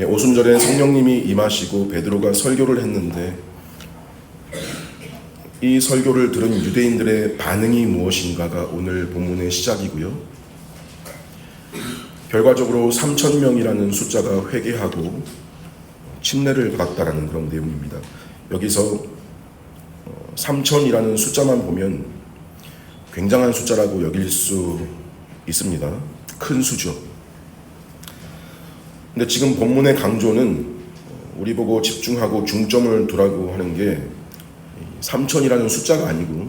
오순절에 성령님이 임하시고 베드로가 설교를 했는데 이 설교를 들은 유대인들의 반응이 무엇인가가 오늘 본문의 시작이고요. 결과적으로 3,000명이라는 숫자가 회개하고 침례를 받았다라는 그런 내용입니다. 여기서 3,000이라는 숫자만 보면 굉장한 숫자라고 여길 수 있습니다. 큰 수죠. 근데 지금 본문의 강조는 우리 보고 집중하고 중점을 두라고 하는 게 3,000이라는 숫자가 아니고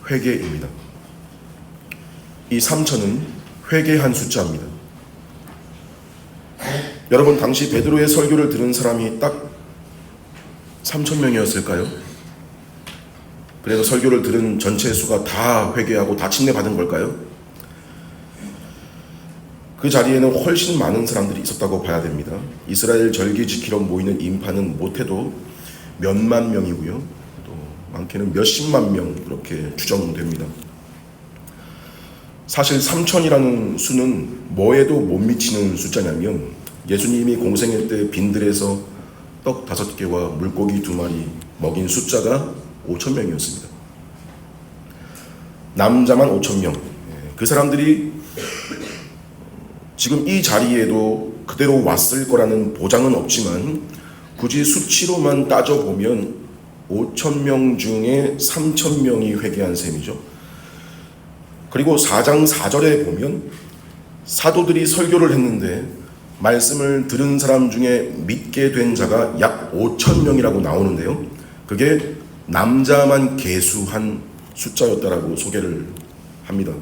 회개입니다. 이 3,000은 회개한 숫자입니다. 여러분, 당시 베드로의 설교를 들은 사람이 딱 3,000명이었을까요? 그래서 설교를 들은 전체 수가 다 회개하고 다 침례받은 걸까요? 그 자리에는 훨씬 많은 사람들이 있었다고 봐야 됩니다. 이스라엘 절기 지키러 모이는 인파는 못해도 몇만 명이고요. 또 많게는 몇십만 명 그렇게 추정됩니다. 사실 3,000이라는 수는 뭐에도 못 미치는 숫자냐면 예수님이 공생애 때 빈들에서 떡 5개와 물고기 2마리 먹인 숫자가 5,000명이었습니다. 남자만 5,000명. 그 사람들이 지금 이 자리에도 그대로 왔을 거라는 보장은 없지만 굳이 수치로만 따져보면 5,000명 중에 3,000명이 회개한 셈이죠. 그리고 4장 4절에 보면 사도들이 설교를 했는데 말씀을 들은 사람 중에 믿게 된 자가 약 5,000명이라고 나오는데요. 그게 남자만 계수한 숫자였다라고 소개를 합니다.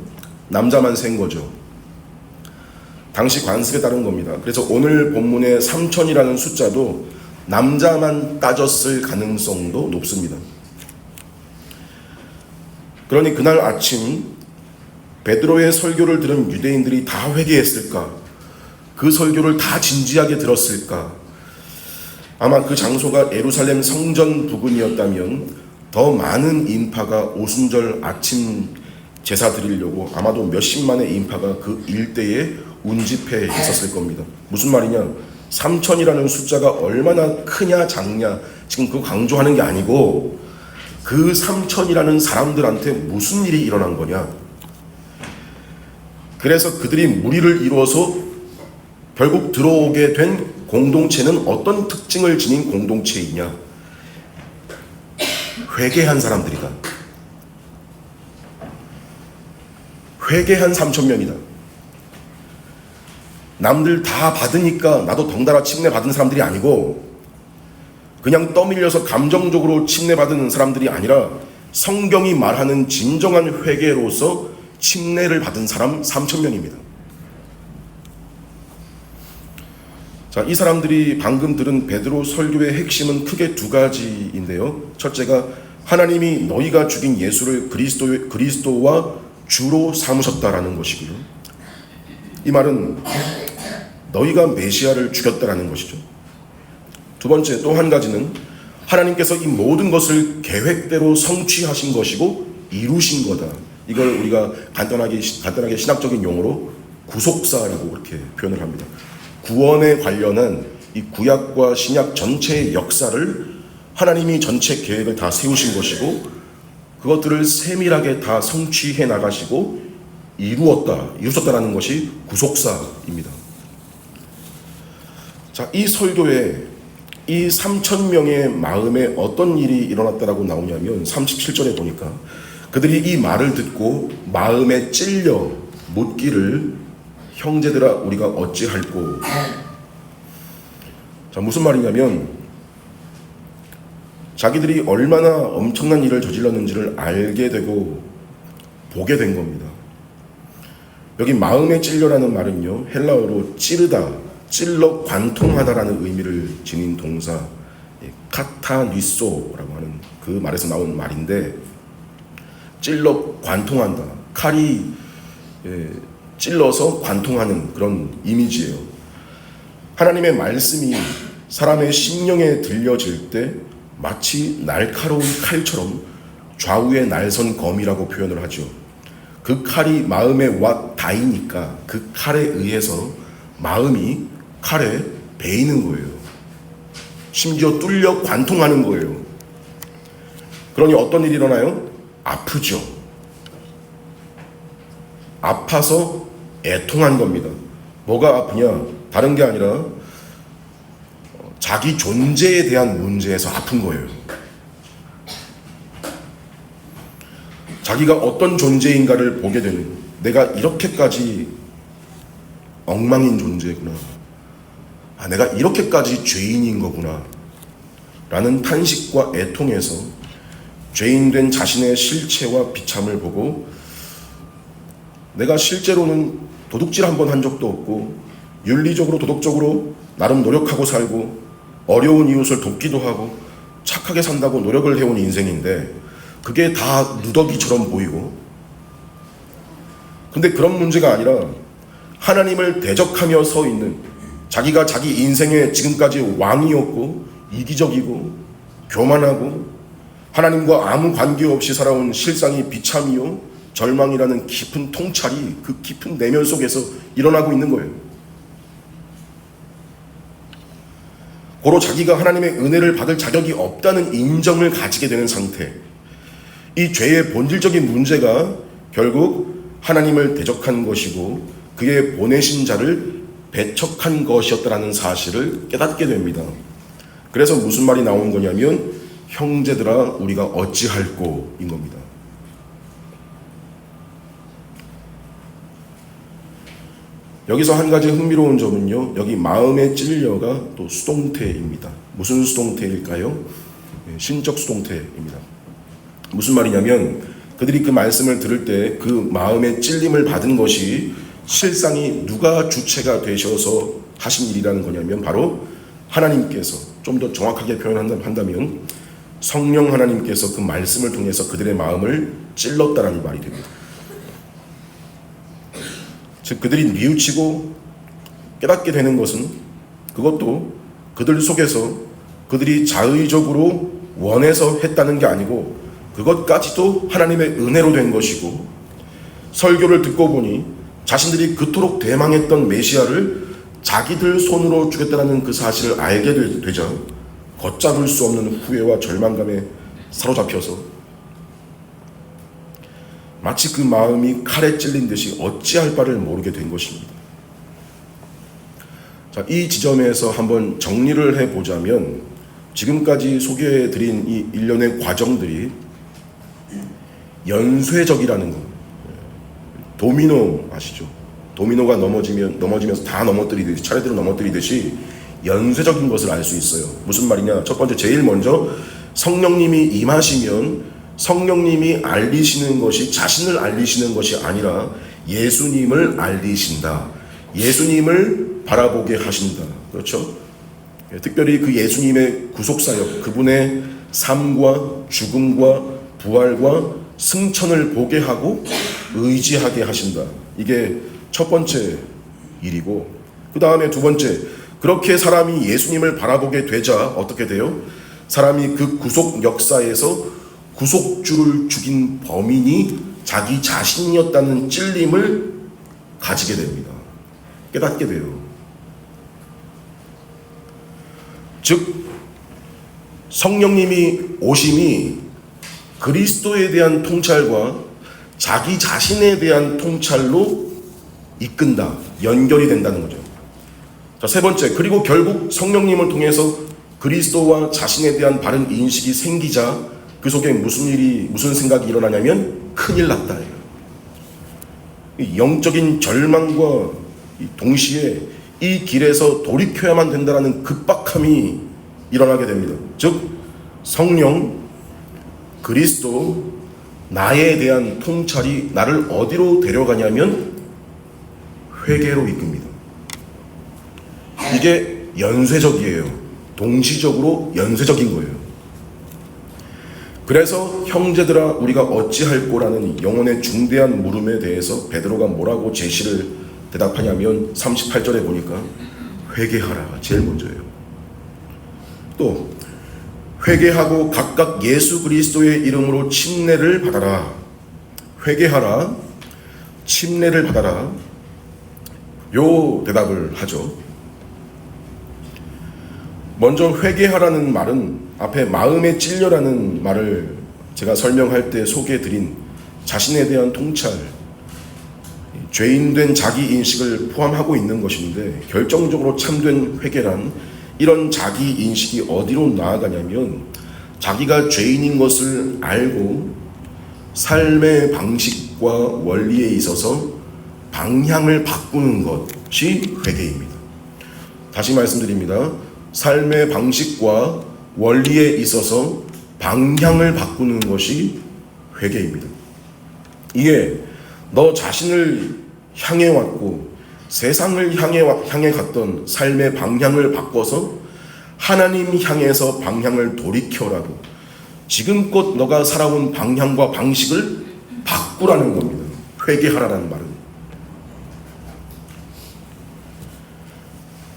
남자만 센 거죠. 당시 관습에 따른 겁니다. 그래서 오늘 본문의 3,000이라는 숫자도 남자만 따졌을 가능성도 높습니다. 그러니 그날 아침 베드로의 설교를 들은 유대인들이 다 회개했을까? 그 설교를 다 진지하게 들었을까? 아마 그 장소가 예루살렘 성전 부근이었다면 더 많은 인파가 오순절 아침 제사 드리려고 아마도 몇십만의 인파가 그 일대에 운집해 있었을 겁니다. 무슨 말이냐? 3,000이라는 숫자가 얼마나 크냐 작냐 지금 그거 강조하는 게 아니고 그 3,000이라는 사람들한테 무슨 일이 일어난 거냐. 그래서 그들이 무리를 이루어서 결국 들어오게 된 공동체는 어떤 특징을 지닌 공동체이냐? 회개한 사람들이다. 회개한 3,000명이다. 남들 다 받으니까 나도 덩달아 침례 받은 사람들이 아니고 그냥 떠밀려서 감정적으로 침례 받은 사람들이 아니라 성경이 말하는 진정한 회개로서 침례를 받은 사람 3,000명입니다. 자, 이 사람들이 방금 들은 베드로 설교의 핵심은 크게 두 가지인데요. 첫째가 하나님이 너희가 죽인 예수를 그리스도와 주로 삼으셨다라는 것이고요. 이 말은 너희가 메시아를 죽였다라는 것이죠. 두 번째, 또 한 가지는 하나님께서 이 모든 것을 계획대로 성취하신 것이고 이루신 거다. 이걸 우리가 간단하게 신학적인 용어로 구속사라고 그렇게 표현을 합니다. 구원에 관련한 이 구약과 신약 전체의 역사를 하나님이 전체 계획을 다 세우신 것이고 그것들을 세밀하게 다 성취해 나가시고 이루셨다라는 것이 구속사입니다. 자, 이 설교에 이 3,000명의 마음에 어떤 일이 일어났다라고 나오냐면 37절에 보니까 그들이 이 말을 듣고 마음에 찔려 묻기를 형제들아 우리가 어찌할꼬. 자, 무슨 말이냐면 자기들이 얼마나 엄청난 일을 저질렀는지를 알게 되고 보게 된 겁니다. 여기 마음에 찔려라는 말은요, 헬라어로 찌르다, 찔러 관통하다라는 의미를 지닌 동사 카타니소라고 하는 그 말에서 나온 말인데, 찔러 관통한다, 칼이 찔러서 관통하는 그런 이미지예요. 하나님의 말씀이 사람의 심령에 들려질 때 마치 날카로운 칼처럼 좌우에 날선 검이라고 표현을 하죠. 그 칼이 마음에 와 닿으니까 그 칼에 의해서 마음이 칼에 베이는 거예요. 심지어 뚫려 관통하는 거예요. 그러니 어떤 일이 일어나요? 아프죠. 아파서 애통한 겁니다. 뭐가 아프냐? 다른 게 아니라 자기 존재에 대한 문제에서 아픈 거예요. 자기가 어떤 존재인가를 보게 되는, 내가 이렇게까지 엉망인 존재구나, 내가 이렇게까지 죄인인 거구나 라는 탄식과 애통에서 죄인된 자신의 실체와 비참을 보고, 내가 실제로는 도둑질 한 번 한 적도 없고 윤리적으로 도덕적으로 나름 노력하고 살고 어려운 이웃을 돕기도 하고 착하게 산다고 노력을 해온 인생인데 그게 다 누더기처럼 보이고, 근데 그런 문제가 아니라 하나님을 대적하며 서 있는, 자기가 자기 인생의 지금까지 왕이었고 이기적이고 교만하고 하나님과 아무 관계없이 살아온 실상이 비참이요 절망이라는 깊은 통찰이 그 깊은 내면 속에서 일어나고 있는 거예요. 고로 자기가 하나님의 은혜를 받을 자격이 없다는 인정을 가지게 되는 상태, 이 죄의 본질적인 문제가 결국 하나님을 대적한 것이고 그의 보내신 자를 배척한 것이었다라는 사실을 깨닫게 됩니다. 그래서 무슨 말이 나오는 거냐면 형제들아 우리가 어찌할꼬인 겁니다. 여기서 한 가지 흥미로운 점은요, 여기 마음에 찔려가 또 수동태입니다. 무슨 수동태일까요? 신적 수동태입니다. 무슨 말이냐면 그들이 그 말씀을 들을 때 그 마음에 찔림을 받은 것이 실상이 누가 주체가 되셔서 하신 일이라는 거냐면 바로 하나님께서, 좀 더 정확하게 표현한다면 성령 하나님께서 그 말씀을 통해서 그들의 마음을 찔렀다라는 말이 됩니다. 즉 그들이 뉘우치고 깨닫게 되는 것은 그것도 그들 속에서 그들이 자의적으로 원해서 했다는 게 아니고 그것까지도 하나님의 은혜로 된 것이고, 설교를 듣고 보니 자신들이 그토록 대망했던 메시아를 자기들 손으로 주겠다는 그 사실을 알게 되자 걷잡을 수 없는 후회와 절망감에 사로잡혀서 마치 그 마음이 칼에 찔린 듯이 어찌할 바를 모르게 된 것입니다. 자, 이 지점에서 한번 정리를 해보자면 지금까지 소개해드린 이 일련의 과정들이 연쇄적이라는 것, 도미노 아시죠? 도미노가 넘어지면서 다 넘어뜨리듯이, 차례대로 넘어뜨리듯이 연쇄적인 것을 알 수 있어요. 무슨 말이냐? 첫 번째, 제일 먼저 성령님이 임하시면 성령님이 알리시는 것이 자신을 알리시는 것이 아니라 예수님을 알리신다. 예수님을 바라보게 하신다. 그렇죠? 특별히 그 예수님의 구속사역, 그분의 삶과 죽음과 부활과 승천을 보게 하고 의지하게 하신다. 이게 첫 번째 일이고, 그 다음에 두 번째, 그렇게 사람이 예수님을 바라보게 되자 어떻게 돼요? 사람이 그 구속 역사에서 구속주를 죽인 범인이 자기 자신이었다는 찔림을 가지게 됩니다. 깨닫게 돼요. 즉 성령님이 오심이 그리스도에 대한 통찰과 자기 자신에 대한 통찰로 이끈다, 연결이 된다는 거죠. 자, 세 번째, 그리고 결국 성령님을 통해서 그리스도와 자신에 대한 바른 인식이 생기자 그 속에 무슨 생각이 일어나냐면 큰일 났다. 영적인 절망과 동시에 이 길에서 돌이켜야만 된다는 급박함이 일어나게 됩니다. 즉 성령, 그리스도, 나에 대한 통찰이 나를 어디로 데려가냐면 회개로 이끕니다. 이게 연쇄적이에요. 동시적으로 연쇄적인 거예요. 그래서 형제들아 우리가 어찌할꼬라는 영혼의 중대한 물음에 대해서 베드로가 뭐라고 제시를 대답하냐면 38절에 보니까 회개하라, 제일 먼저예요. 또 회개하고 각각 예수 그리스도의 이름으로 침례를 받아라. 회개하라, 침례를 받아라. 요 대답을 하죠. 먼저 회개하라는 말은 앞에 마음에 찔려라는 말을 제가 설명할 때 소개해드린 자신에 대한 통찰, 죄인된 자기인식을 포함하고 있는 것인데, 결정적으로 참된 회개란 이런 자기인식이 어디로 나아가냐면 자기가 죄인인 것을 알고 삶의 방식과 원리에 있어서 방향을 바꾸는 것이 회개입니다. 다시 말씀드립니다. 삶의 방식과 원리에 있어서 방향을 바꾸는 것이 회개입니다. 이에 너 자신을 향해 왔고 세상을 향해 갔던 삶의 방향을 바꿔서 하나님 향해서 방향을 돌이켜라고, 지금껏 너가 살아온 방향과 방식을 바꾸라는 겁니다. 회개하라는 말은.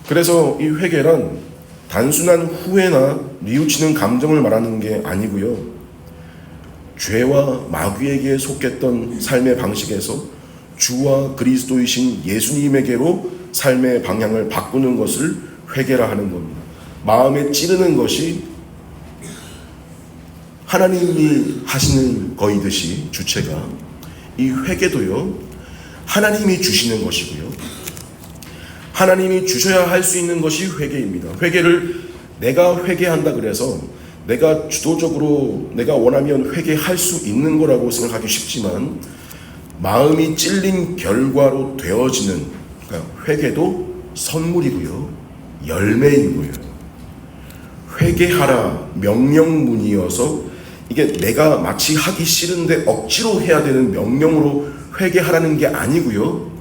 그래서 이 회개란 단순한 후회나 뉘우치는 감정을 말하는 게 아니고요, 죄와 마귀에게 속했던 삶의 방식에서 주와 그리스도이신 예수님에게로 삶의 방향을 바꾸는 것을 회개라 하는 겁니다. 마음에 찌르는 것이 하나님이 하시는 거이듯이 주체가, 이 회개도요 하나님이 주시는 것이고요, 하나님이 주셔야 할 수 있는 것이 회개입니다. 회개를 내가 회개한다 그래서 내가 주도적으로 내가 원하면 회개할 수 있는 거라고 생각하기 쉽지만, 마음이 찔린 결과로 되어지는, 그러니까 회개도 선물이고요, 열매이고요. 회개하라 명령문이어서 이게 내가 마치 하기 싫은데 억지로 해야 되는 명령으로 회개하라는 게 아니고요,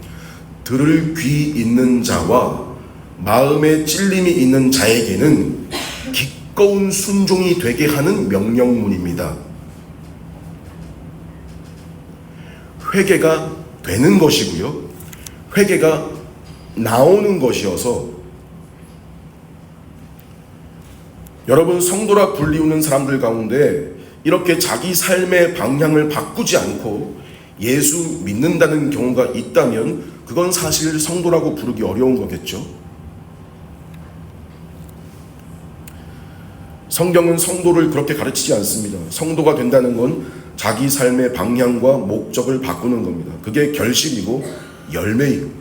들을 귀 있는 자와 마음에 찔림이 있는 자에게는 기꺼운 순종이 되게 하는 명령문입니다. 회개가 되는 것이고요, 회개가 나오는 것이어서, 여러분 성도라 불리우는 사람들 가운데 이렇게 자기 삶의 방향을 바꾸지 않고 예수 믿는다는 경우가 있다면 그건 사실 성도라고 부르기 어려운 거겠죠. 성경은 성도를 그렇게 가르치지 않습니다. 성도가 된다는 건 자기 삶의 방향과 목적을 바꾸는 겁니다. 그게 결실이고 열매인 겁니다.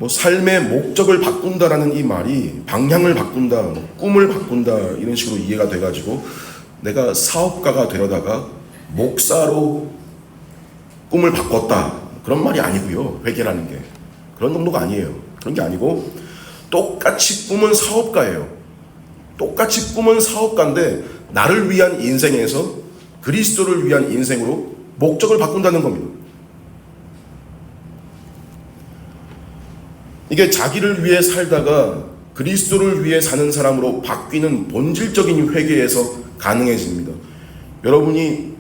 삶의 목적을 바꾼다라는 이 말이 방향을 바꾼다, 꿈을 바꾼다 이런 식으로 이해가 돼가지고 내가 사업가가 되려다가 목사로 꿈을 바꿨다, 그런 말이 아니고요. 회개라는 게 그런 정도가 아니에요. 그런 게 아니고 똑같이 꿈은 사업가예요. 똑같이 꿈은 사업가인데 나를 위한 인생에서 그리스도를 위한 인생으로 목적을 바꾼다는 겁니다. 이게 자기를 위해 살다가 그리스도를 위해 사는 사람으로 바뀌는 본질적인 회개에서 가능해집니다. 여러분이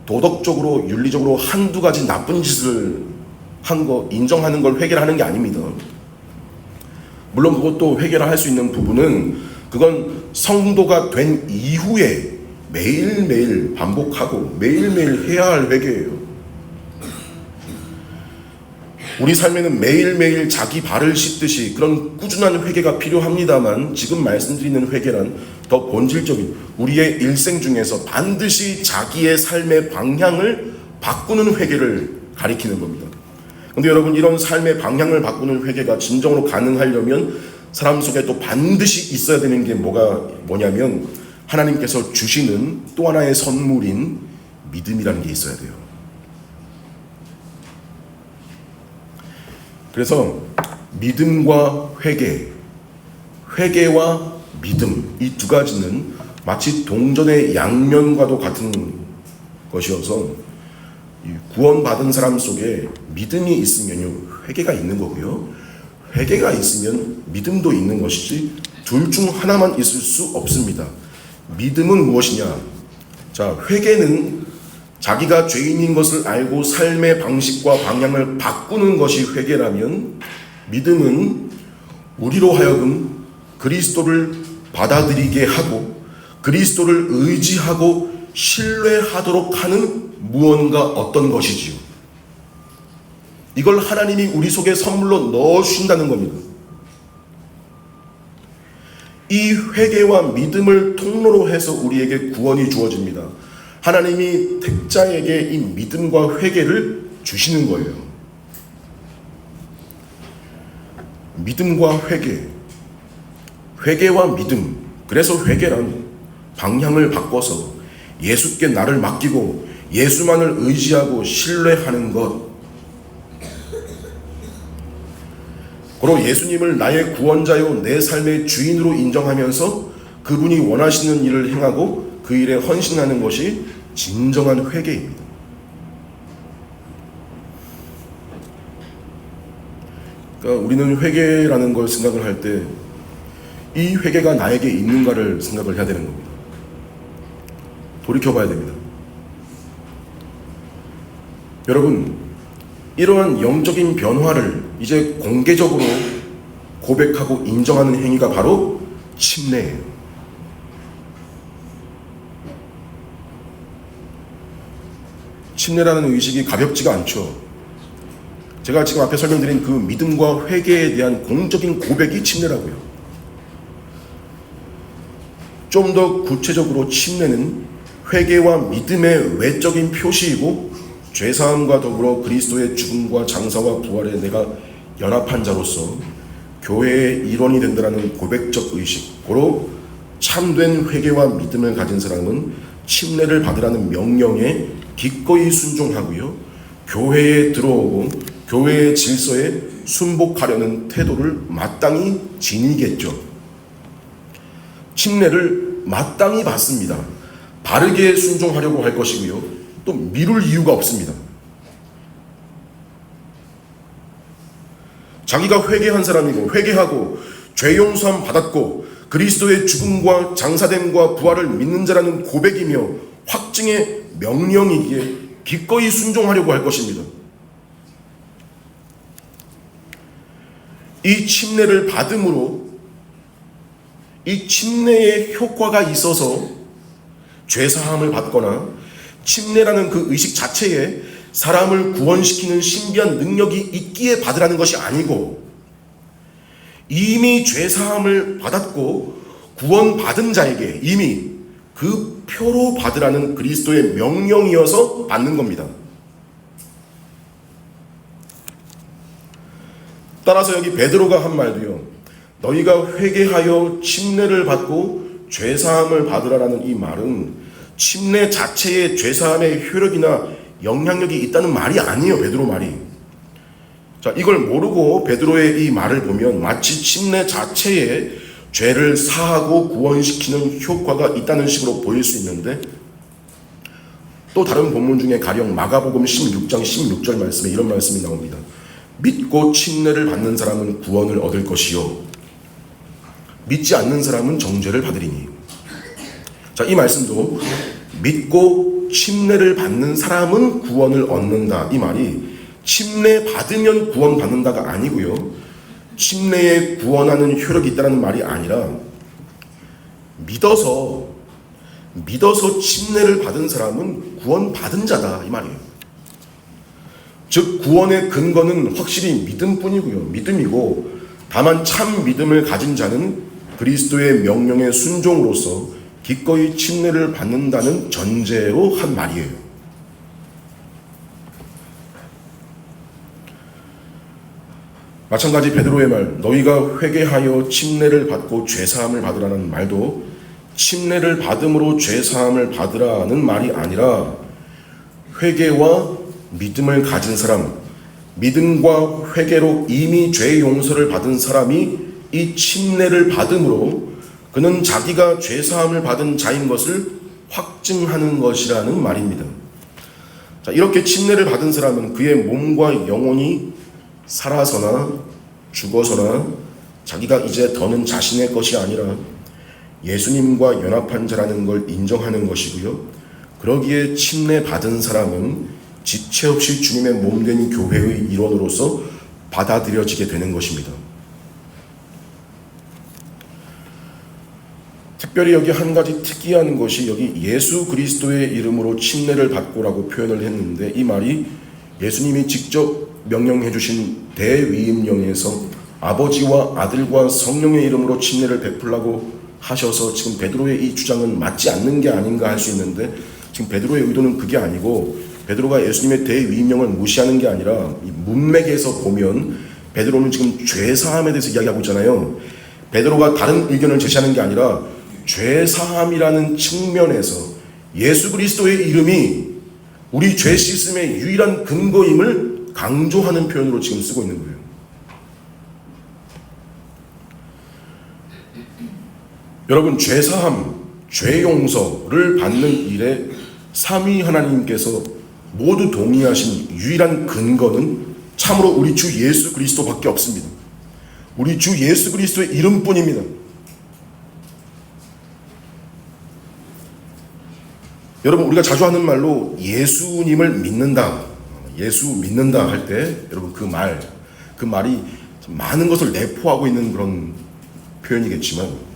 도덕적으로 윤리적으로 한두 가지 나쁜 짓을 한 거 인정하는 걸 회개를 하는 게 아닙니다. 물론 그것도 회개를 할 수 있는 부분은 그건 성도가 된 이후에 매일매일 반복하고 매일매일 해야 할 회개예요. 우리 삶에는 매일매일 자기 발을 씻듯이 그런 꾸준한 회개가 필요합니다만, 지금 말씀드리는 회개란 더 본질적인 우리의 일생 중에서 반드시 자기의 삶의 방향을 바꾸는 회개를 가리키는 겁니다. 그런데 여러분, 이런 삶의 방향을 바꾸는 회개가 진정으로 가능하려면 사람 속에 또 반드시 있어야 되는 게 뭐냐면 하나님께서 주시는 또 하나의 선물인 믿음이라는 게 있어야 돼요. 그래서 믿음과 회개, 회개와 믿음, 이 두 가지는 마치 동전의 양면과도 같은 것이어서 구원받은 사람 속에 믿음이 있으면 회개가 있는 거고요, 회개가 있으면 믿음도 있는 것이지 둘 중 하나만 있을 수 없습니다. 믿음은 무엇이냐? 자, 회개는 자기가 죄인인 것을 알고 삶의 방식과 방향을 바꾸는 것이 회개라면, 믿음은 우리로 하여금 그리스도를 받아들이게 하고 그리스도를 의지하고 신뢰하도록 하는 무언가 어떤 것이지요. 이걸 하나님이 우리 속에 선물로 넣어주신다는 겁니다. 이 회개와 믿음을 통로로 해서 우리에게 구원이 주어집니다. 하나님이 택자에게 이 믿음과 회개를 주시는 거예요. 믿음과 회개, 회개와 믿음. 그래서 회개란 방향을 바꿔서 예수께 나를 맡기고 예수만을 의지하고 신뢰하는 것. 그리고 예수님을 나의 구원자요 내 삶의 주인으로 인정하면서 그분이 원하시는 일을 행하고 그 일에 헌신하는 것이 진정한 회개입니다. 그러니까 우리는 회개라는 걸 생각을 할 때 이 회개가 나에게 있는가를 생각을 해야 되는 겁니다. 돌이켜봐야 됩니다. 여러분, 이러한 영적인 변화를 이제 공개적으로 고백하고 인정하는 행위가 바로 침례예요. 침례라는 의식이 가볍지가 않죠. 제가 지금 앞에 설명드린 그 믿음과 회개에 대한 공적인 고백이 침례라고요. 좀 더 구체적으로 침례는 회개와 믿음의 외적인 표시이고 죄사함과 더불어 그리스도의 죽음과 장사와 부활에 내가 연합한 자로서 교회의 일원이 된다는 고백적 의식, 고로 참된 회개와 믿음을 가진 사람은 침례를 받으라는 명령에 기꺼이 순종하고요, 교회에 들어오고 교회의 질서에 순복하려는 태도를 마땅히 지니겠죠. 침례를 마땅히 받습니다. 바르게 순종하려고 할 것이고요, 또 미룰 이유가 없습니다. 자기가 회개한 사람이고 회개하고 죄 용서함 받았고 그리스도의 죽음과 장사됨과 부활을 믿는 자라는 고백이며 확증의 명령이기에 기꺼이 순종하려고 할 것입니다. 이 침례를 받음으로 이 침례의 효과가 있어서 죄사함을 받거나 침례라는 그 의식 자체에 사람을 구원시키는 신비한 능력이 있기에 받으라는 것이 아니고, 이미 죄사함을 받았고 구원받은 자에게 이미 그 표로 받으라는 그리스도의 명령이어서 받는 겁니다. 따라서 여기 베드로가 한 말도요, 너희가 회개하여 침례를 받고 죄사함을 받으라라는 이 말은 침례 자체의 죄사함의 효력이나 영향력이 있다는 말이 아니에요. 베드로 말이. 자, 이걸 모르고 베드로의 이 말을 보면 마치 침례 자체에 죄를 사하고 구원시키는 효과가 있다는 식으로 보일 수 있는데, 또 다른 본문 중에 가령 마가복음 16장 16절 말씀에 이런 말씀이 나옵니다. 믿고 침례를 받는 사람은 구원을 얻을 것이요 믿지 않는 사람은 정죄를 받으리니. 자, 이 말씀도 믿고 침례를 받는 사람은 구원을 얻는다, 이 말이 침례 받으면 구원 받는다가 아니고요, 침례에 구원하는 효력이 있다는 말이 아니라 믿어서 침례를 받은 사람은 구원 받은 자다, 이 말이에요. 즉 구원의 근거는 확실히 믿음뿐이고요, 믿음이고, 다만 참 믿음을 가진 자는 그리스도의 명령의 순종으로서 기꺼이 침례를 받는다는 전제로 한 말이에요. 마찬가지 베드로의 말, 너희가 회개하여 침례를 받고 죄사함을 받으라는 말도 침례를 받음으로 죄사함을 받으라는 말이 아니라 회개와 믿음을 가진 사람, 믿음과 회개로 이미 죄 용서를 받은 사람이 이 침례를 받음으로 그는 자기가 죄사함을 받은 자인 것을 확증하는 것이라는 말입니다. 자, 이렇게 침례를 받은 사람은 그의 몸과 영혼이 살아서나 죽어서나 자기가 이제 더는 자신의 것이 아니라 예수님과 연합한 자라는 걸 인정하는 것이고요, 그러기에 침례 받은 사람은 지체 없이 주님의 몸된 교회의 일원으로서 받아들여지게 되는 것입니다. 특별히 여기 한 가지 특이한 것이, 여기 예수 그리스도의 이름으로 침례를 받고라고 표현을 했는데, 이 말이 예수님이 직접 명령해 주신 대위임령에서 아버지와 아들과 성령의 이름으로 침례를 베풀라고 하셔서 지금 베드로의 이 주장은 맞지 않는 게 아닌가 할 수 있는데, 지금 베드로의 의도는 그게 아니고, 베드로가 예수님의 대위임령을 무시하는 게 아니라 이 문맥에서 보면 베드로는 지금 죄사함에 대해서 이야기하고 있잖아요. 베드로가 다른 의견을 제시하는 게 아니라 죄사함이라는 측면에서 예수 그리스도의 이름이 우리 죄 씻음의 유일한 근거임을 강조하는 표현으로 지금 쓰고 있는 거예요. 여러분, 죄사함, 죄용서를 받는 일에 삼위 하나님께서 모두 동의하신 유일한 근거는 참으로 우리 주 예수 그리스도밖에 없습니다. 우리 주 예수 그리스도의 이름뿐입니다. 여러분, 우리가 자주 하는 말로 예수님을 믿는다, 예수 믿는다 할 때 여러분 그 말이 많은 것을 내포하고 있는 그런 표현이겠지만,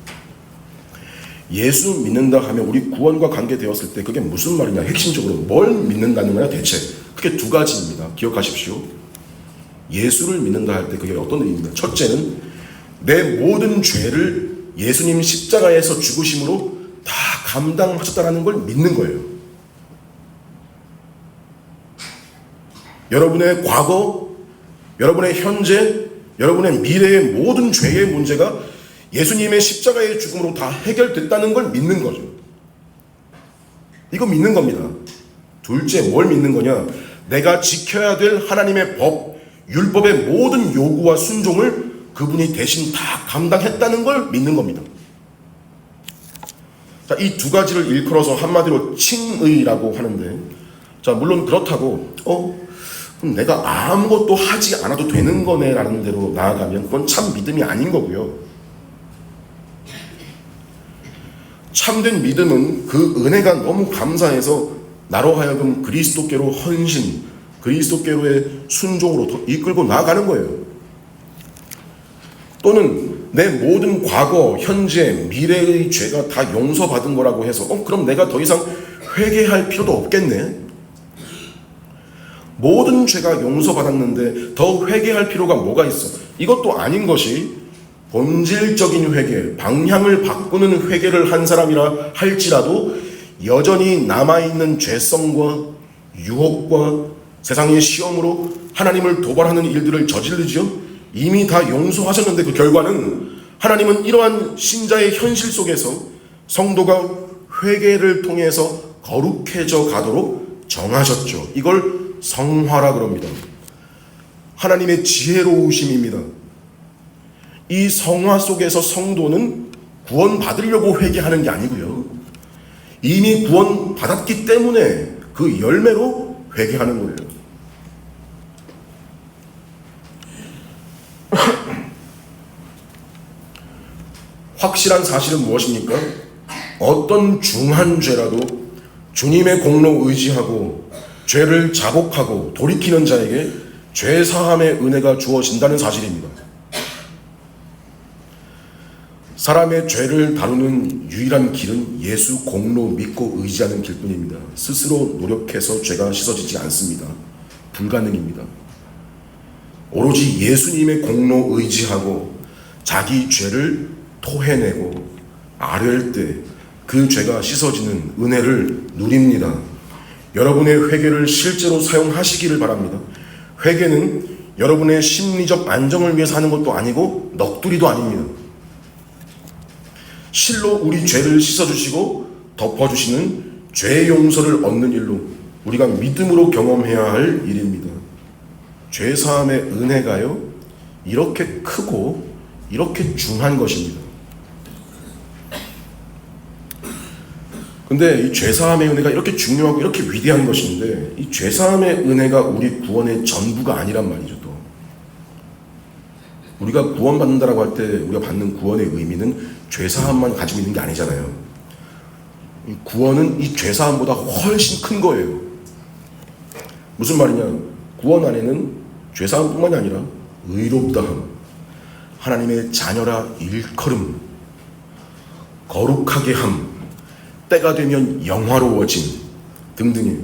예수 믿는다 하면 우리 구원과 관계되었을 때 그게 무슨 말이냐, 핵심적으로 뭘 믿는다는 거냐, 대체 그게 두 가지입니다. 기억하십시오. 예수를 믿는다 할 때 그게 어떤 의미입니까? 첫째는 내 모든 죄를 예수님 십자가에서 죽으심으로 다 감당하셨다는 걸 믿는 거예요. 여러분의 과거, 여러분의 현재, 여러분의 미래의 모든 죄의 문제가 예수님의 십자가의 죽음으로 다 해결됐다는 걸 믿는 거죠. 이거 믿는 겁니다. 둘째, 뭘 믿는 거냐? 내가 지켜야 될 하나님의 법, 율법의 모든 요구와 순종을 그분이 대신 다 감당했다는 걸 믿는 겁니다. 자, 이 두 가지를 일컬어서 한마디로 칭의라고 하는데, 자, 물론 그렇다고 그럼 내가 아무것도 하지 않아도 되는 거네 라는 대로 나아가면 그건 참 믿음이 아닌 거고요. 참된 믿음은 그 은혜가 너무 감사해서 나로 하여금 그리스도께로 헌신, 그리스도께로의 순종으로 이끌고 나아가는 거예요. 또는 내 모든 과거, 현재, 미래의 죄가 다 용서받은 거라고 해서 그럼 내가 더 이상 회개할 필요도 없겠네. 모든 죄가 용서받았는데 더 회개할 필요가 뭐가 있어? 이것도 아닌 것이 본질적인 회개, 방향을 바꾸는 회개를 한 사람이라 할지라도 여전히 남아있는 죄성과 유혹과 세상의 시험으로 하나님을 도발하는 일들을 저지르죠. 이미 다 용서하셨는데 그 결과는 하나님은 이러한 신자의 현실 속에서 성도가 회개를 통해서 거룩해져 가도록 정하셨죠. 이걸 성화라 그럽니다. 하나님의 지혜로우심입니다. 이 성화 속에서 성도는 구원받으려고 회개하는 게 아니고요. 이미 구원받았기 때문에 그 열매로 회개하는 거예요. 확실한 사실은 무엇입니까? 어떤 중한 죄라도 주님의 공로 의지하고 죄를 자복하고 돌이키는 자에게 죄사함의 은혜가 주어진다는 사실입니다. 사람의 죄를 다루는 유일한 길은 예수 공로 믿고 의지하는 길뿐입니다. 스스로 노력해서 죄가 씻어지지 않습니다. 불가능입니다. 오로지 예수님의 공로 의지하고 자기 죄를 토해내고 아뢰을 때 그 죄가 씻어지는 은혜를 누립니다. 여러분의 회개를 실제로 사용하시기를 바랍니다. 회개는 여러분의 심리적 안정을 위해서 하는 것도 아니고 넋두리도 아닙니다. 실로 우리 죄를 씻어주시고 덮어주시는 죄 용서를 얻는 일로 우리가 믿음으로 경험해야 할 일입니다. 죄사함의 은혜가요, 이렇게 크고 이렇게 중한 것입니다. 근데 이 죄사함의 은혜가 이렇게 중요하고 이렇게 위대한 것인데, 이 죄사함의 은혜가 우리 구원의 전부가 아니란 말이죠. 또 우리가 구원받는다라고 할 때 우리가 받는 구원의 의미는 죄사함만 가지고 있는 게 아니잖아요. 이 구원은 이 죄사함보다 훨씬 큰 거예요. 무슨 말이냐? 구원 안에는 죄사함뿐만이 아니라 의롭다함, 하나님의 자녀라 일컬음, 거룩하게 함, 때가 되면 영화로워짐 등등이,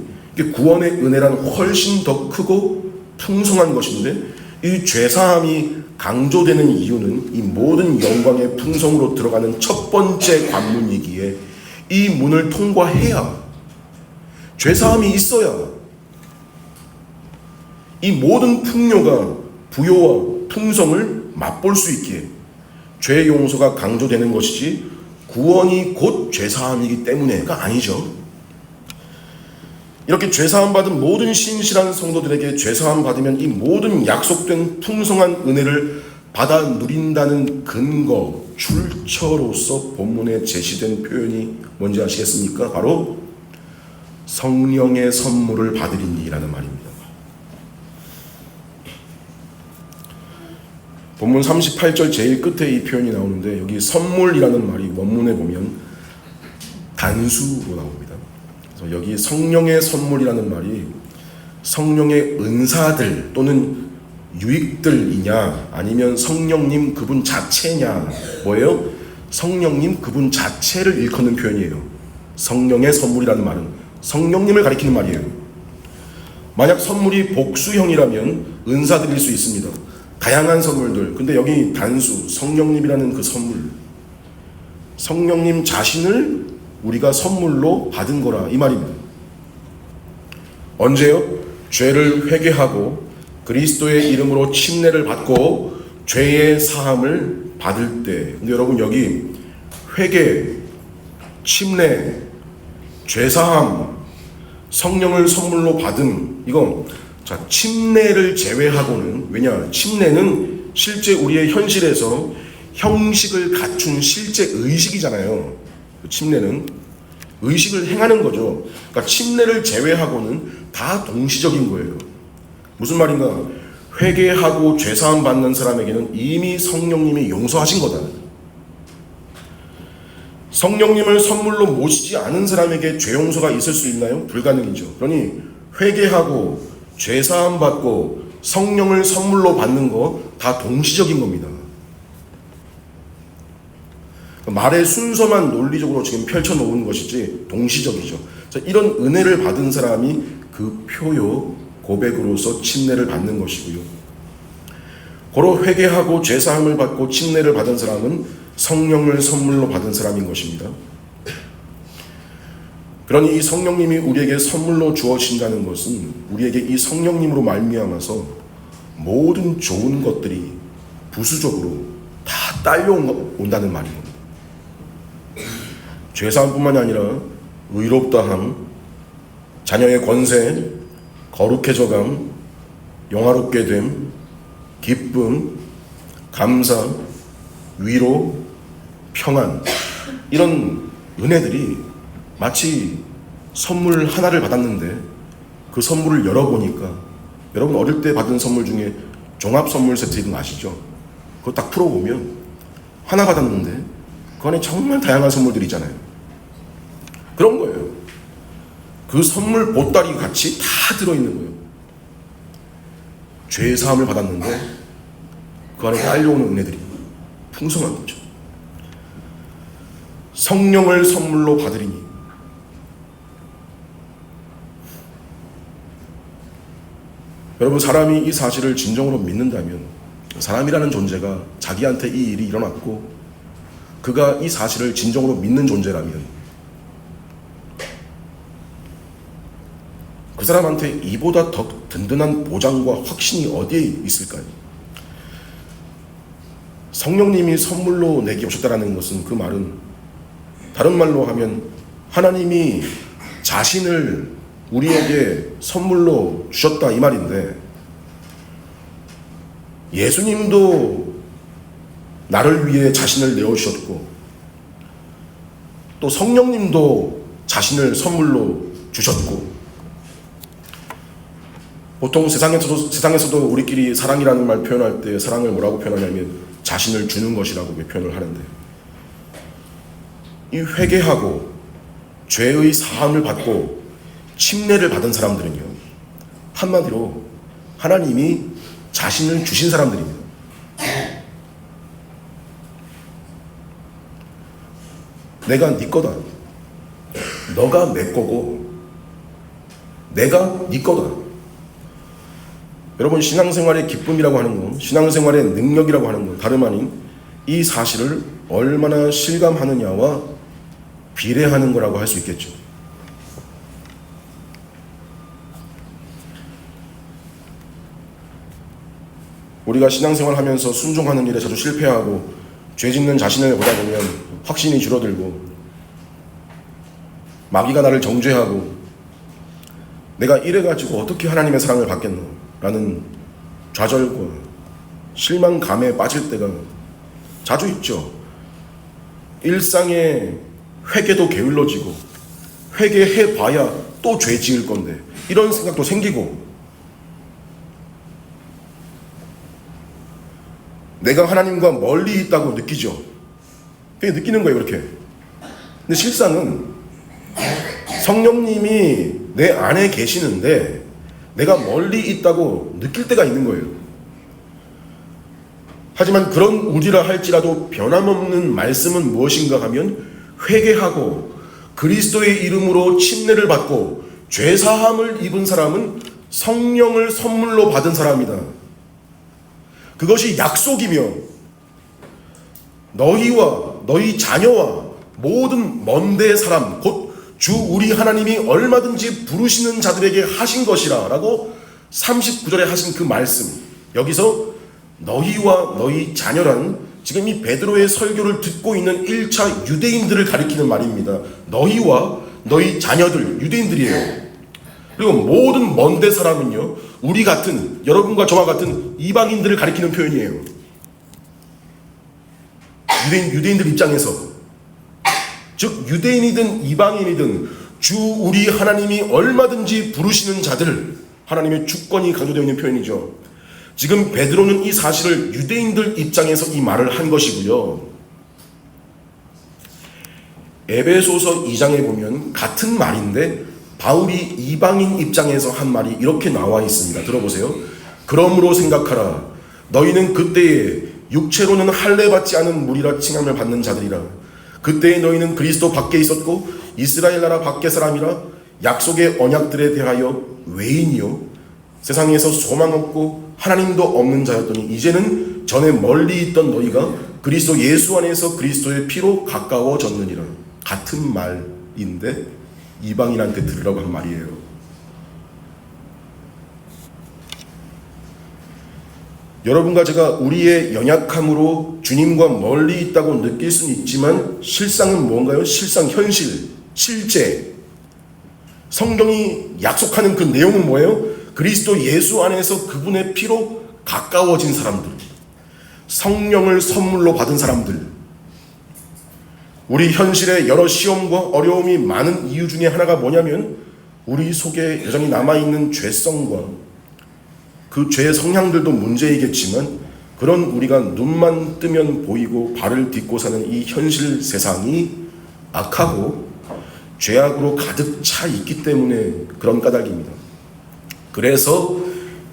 구원의 은혜란 훨씬 더 크고 풍성한 것인데 이 죄사함이 강조되는 이유는 이 모든 영광의 풍성으로 들어가는 첫 번째 관문이기에 이 문을 통과해야, 죄사함이 있어야 이 모든 풍요가, 부요와 풍성을 맛볼 수 있기에 죄 용서가 강조되는 것이지 구원이 곧 죄사함이기 때문에가 아니죠. 이렇게 죄사함 받은 모든 신실한 성도들에게 죄사함 받으면 이 모든 약속된 풍성한 은혜를 받아 누린다는 근거, 출처로서 본문에 제시된 표현이 뭔지 아시겠습니까? 바로 성령의 선물을 받으리니라는 말입니다. 본문 38절 제일 끝에 이 표현이 나오는데, 여기 선물이라는 말이 원문에 보면 단수로 나옵니다. 그래서 여기 성령의 선물이라는 말이 성령의 은사들 또는 유익들이냐, 아니면 성령님 그분 자체냐, 뭐예요? 성령님 그분 자체를 일컫는 표현이에요. 성령의 선물이라는 말은 성령님을 가리키는 말이에요. 만약 선물이 복수형이라면 은사들일 수 있습니다. 다양한 선물들. 근데 여기 단수, 성령님이라는 그 선물, 성령님 자신을 우리가 선물로 받은 거라, 이 말입니다. 언제요? 죄를 회개하고 그리스도의 이름으로 침례를 받고 죄의 사함을 받을 때. 근데 여러분, 여기 회개, 침례, 죄사함, 성령을 선물로 받음, 이거 자, 침례를 제외하고는, 왜냐, 침례는 실제 우리의 현실에서 형식을 갖춘 실제 의식이잖아요. 침례는 의식을 행하는 거죠. 그러니까 침례를 제외하고는 다 동시적인 거예요. 무슨 말인가? 회개하고 죄사함 받는 사람에게는 이미 성령님이 용서하신 거다. 성령님을 선물로 모시지 않은 사람에게 죄 용서가 있을 수 있나요? 불가능이죠. 그러니 회개하고 죄사함 받고 성령을 선물로 받는 거 다 동시적인 겁니다. 말의 순서만 논리적으로 지금 펼쳐놓은 것이지 동시적이죠. 이런 은혜를 받은 사람이 그 표요 고백으로서 침례를 받는 것이고요. 고로 회개하고 죄사함을 받고 침례를 받은 사람은 성령을 선물로 받은 사람인 것입니다. 그러니 이 성령님이 우리에게 선물로 주어진다는 것은 우리에게 이 성령님으로 말미암아서 모든 좋은 것들이 부수적으로 다 딸려온다는 말입니다. 죄사함뿐만이 아니라 의롭다함, 자녀의 권세, 거룩해져감, 영화롭게 됨, 기쁨, 감사, 위로, 평안, 이런 은혜들이 마치 선물 하나를 받았는데 그 선물을 열어보니까, 여러분 어릴 때 받은 선물 중에 종합 선물 세트 이런 거 아시죠? 그거 딱 풀어보면 하나 받았는데 그 안에 정말 다양한 선물들이 있잖아요. 그런 거예요. 그 선물 보따리 같이 다 들어있는 거예요. 죄 사함을 받았는데 그 안에 딸려오는 은혜들이 풍성한 거죠. 성령을 선물로 받으리니, 여러분, 사람이 이 사실을 진정으로 믿는다면, 사람이라는 존재가 자기한테 이 일이 일어났고 그가 이 사실을 진정으로 믿는 존재라면 그 사람한테 이보다 더 든든한 보장과 확신이 어디에 있을까요? 성령님이 선물로 내게 오셨다라는 것은, 그 말은 다른 말로 하면 하나님이 자신을 우리에게 선물로 주셨다, 이 말인데, 예수님도 나를 위해 자신을 내어주셨고 또 성령님도 자신을 선물로 주셨고, 보통 세상에서도 우리끼리 사랑이라는 말 표현할 때 사랑을 뭐라고 표현하냐면 자신을 주는 것이라고 표현을 하는데, 이 회개하고 죄의 사함을 받고 침례를 받은 사람들은요, 한마디로 하나님이 자신을 주신 사람들입니다. 내가 네 거다. 너가 내 거고 내가 네 거다. 여러분, 신앙생활의 기쁨이라고 하는 것, 신앙생활의 능력이라고 하는 것, 다름 아닌 이 사실을 얼마나 실감하느냐와 비례하는 거라고 할 수 있겠죠. 우리가 신앙생활 하면서 순종하는 일에 자주 실패하고 죄 짓는 자신을 보다 보면 확신이 줄어들고 마귀가 나를 정죄하고 내가 이래가지고 어떻게 하나님의 사랑을 받겠노? 라는 좌절과 실망감에 빠질 때가 자주 있죠. 일상에 회개도 게을러지고 회개해봐야 또 죄 지을 건데 이런 생각도 생기고 내가 하나님과 멀리 있다고 느끼죠. 그게 느끼는 거예요, 그렇게. 근데 실상은 성령님이 내 안에 계시는데 내가 멀리 있다고 느낄 때가 있는 거예요. 하지만 그런 우리라 할지라도 변함없는 말씀은 무엇인가 하면 회개하고 그리스도의 이름으로 침례를 받고 죄사함을 입은 사람은 성령을 선물로 받은 사람이다. 그것이 약속이며 너희와 너희 자녀와 모든 먼데 사람 곧 주 우리 하나님이 얼마든지 부르시는 자들에게 하신 것이라 라고 39절에 하신 그 말씀, 여기서 너희와 너희 자녀란 지금 이 베드로의 설교를 듣고 있는 1차 유대인들을 가리키는 말입니다. 너희와 너희 자녀들, 유대인들이에요. 그리고 모든 먼데 사람은요, 우리 같은, 여러분과 저와 같은 이방인들을 가리키는 표현이에요. 유대인들 입장에서, 즉 유대인이든 이방인이든 주 우리 하나님이 얼마든지 부르시는 자들, 하나님의 주권이 강조되어 있는 표현이죠. 지금 베드로는 이 사실을 유대인들 입장에서 이 말을 한 것이고요. 에베소서 2장에 보면 같은 말인데 바울이 이방인 입장에서 한 말이 이렇게 나와 있습니다. 들어보세요. 그러므로 생각하라. 너희는 그때에 육체로는 할례받지 않은 무리라 칭함을 받는 자들이라. 그때에 너희는 그리스도 밖에 있었고 이스라엘 나라 밖의 사람이라 약속의 언약들에 대하여 외인이요 세상에서 소망 없고 하나님도 없는 자였더니 이제는 전에 멀리 있던 너희가 그리스도 예수 안에서 그리스도의 피로 가까워졌느니라. 같은 말인데 이방인한테 들으라고 한 말이에요. 여러분과 제가 우리의 연약함으로 주님과 멀리 있다고 느낄 수는 있지만 실상은 뭔가요? 실상, 현실, 실제. 성경이 약속하는 그 내용은 뭐예요? 그리스도 예수 안에서 그분의 피로 가까워진 사람들, 성령을 선물로 받은 사람들. 우리 현실에 여러 시험과 어려움이 많은 이유 중에 하나가 뭐냐면 우리 속에 여전히 남아있는 죄성과 그 죄의 성향들도 문제이겠지만 그런 우리가 눈만 뜨면 보이고 발을 딛고 사는 이 현실 세상이 악하고 죄악으로 가득 차 있기 때문에 그런 까닭입니다. 그래서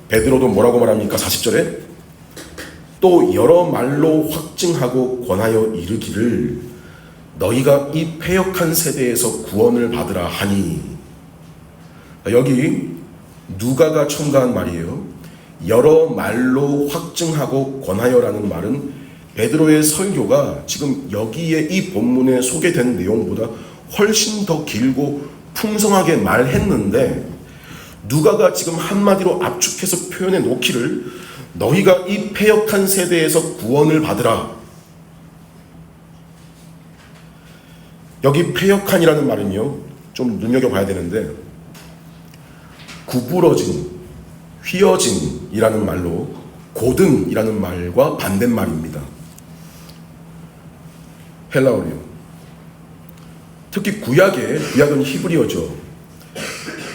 베드로도 뭐라고 말합니까? 40절에 또 여러 말로 확증하고 권하여 이르기를 너희가 이 패역한 세대에서 구원을 받으라 하니. 여기 누가가 첨가한 말이에요. 여러 말로 확증하고 권하여라는 말은 베드로의 설교가 지금 여기에 이 본문에 소개된 내용보다 훨씬 더 길고 풍성하게 말했는데 누가가 지금 한마디로 압축해서 표현해 놓기를 너희가 이 패역한 세대에서 구원을 받으라. 여기 패역한이라는 말은요 좀 눈여겨봐야 되는데 구부러진, 휘어진이라는 말로 고든이라는 말과 반대말입니다. 헬라어로요. 특히 구약은 히브리어죠.